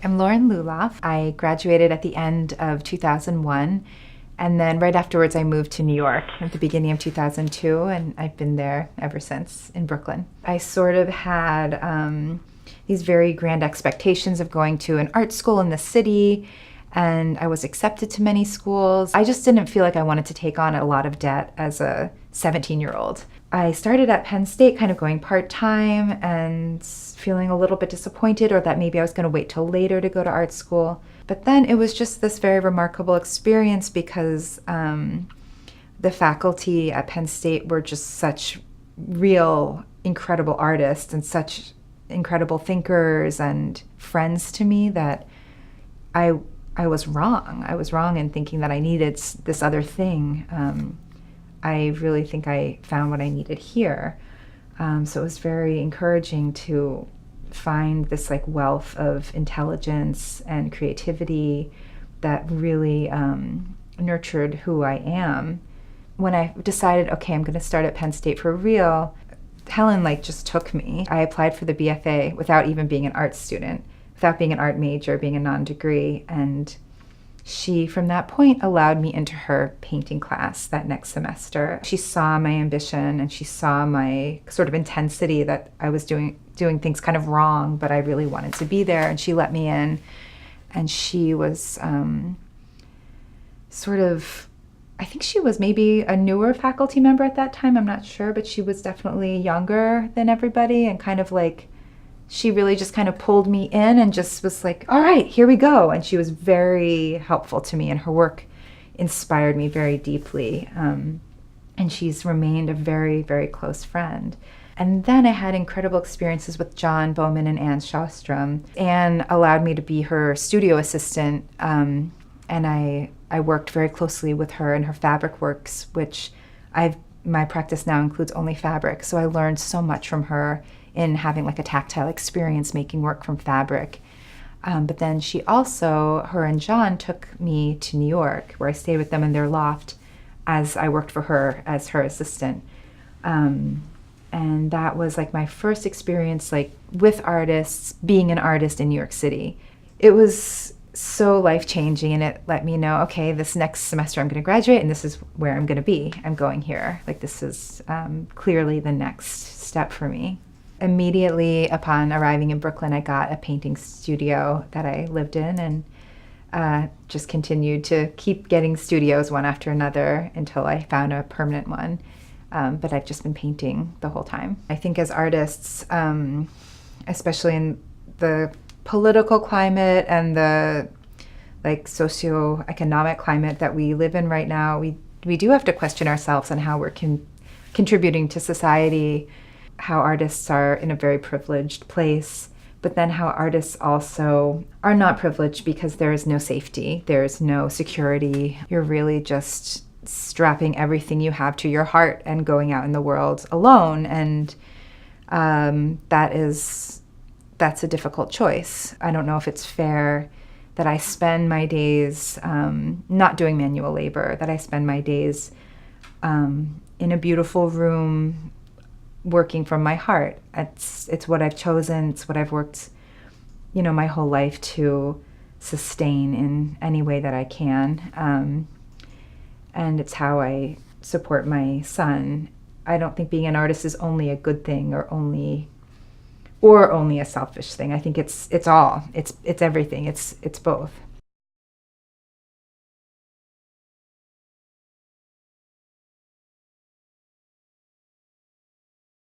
I'm Lauren Luloff. I graduated at the end of 2001, and then right afterwards I moved to New York at the beginning of 2002, and I've been there ever since in Brooklyn. I sort of had these very grand expectations of going to an art school in the city, and I was accepted to many schools. I just didn't feel like I wanted to take on a lot of debt as a 17-year-old. I started at Penn State kind of going part-time and feeling a little bit disappointed, or that maybe I was going to wait till later to go to art school. But then it was just this very remarkable experience because the faculty at Penn State were just such real, incredible artists and such incredible thinkers and friends to me that I was wrong. I was wrong in thinking that I needed this other thing. I really think I found what I needed here. So it was very encouraging to find this like wealth of intelligence and creativity that really nurtured who I am. When I decided, okay, I'm going to start at Penn State for real, Helen just took me. I applied for the BFA without even being an art student, without being an art major, being a non-degree, and she, from that point, allowed me into her painting class that next semester. She saw my ambition and she saw my sort of intensity that I was doing things kind of wrong, but I really wanted to be there, and she let me in. And she was I think she was maybe a newer faculty member at that time, I'm not sure, but she was definitely younger than everybody, and kind of she really just kind of pulled me in and just was like, all right, here we go. And she was very helpful to me, and her work inspired me very deeply. And she's remained a very, very close friend. And then I had incredible experiences with John Bowman and Anne Shostrom. Anne allowed me to be her studio assistant, and I worked very closely with her in her fabric works, which my practice now includes only fabric. So I learned so much from her in having a tactile experience making work from fabric. But then her and John took me to New York, where I stayed with them in their loft as I worked for her as her assistant. And that was my first experience with artists, being an artist in New York City. It was so life-changing, and it let me know, okay, this next semester I'm going to graduate, and this is where I'm going to be. I'm going here. This is clearly the next step for me. Immediately upon arriving in Brooklyn, I got a painting studio that I lived in, and just continued to keep getting studios one after another until I found a permanent one. But I've just been painting the whole time. I think as artists, especially in the political climate and the socioeconomic climate that we live in right now, we do have to question ourselves on how we're contributing to society, how artists are in a very privileged place, but then how artists also are not privileged because there is no safety, there's no security. You're really just strapping everything you have to your heart and going out in the world alone, and that's a difficult choice. I don't know if it's fair that I spend my days not doing manual labor, that I spend my days in a beautiful room working from my heart. It's what I've chosen. It's what I've worked, my whole life to sustain in any way that I can. And it's how I support my son. I don't think being an artist is only a good thing or only a selfish thing. I think it's all. It's everything. It's both.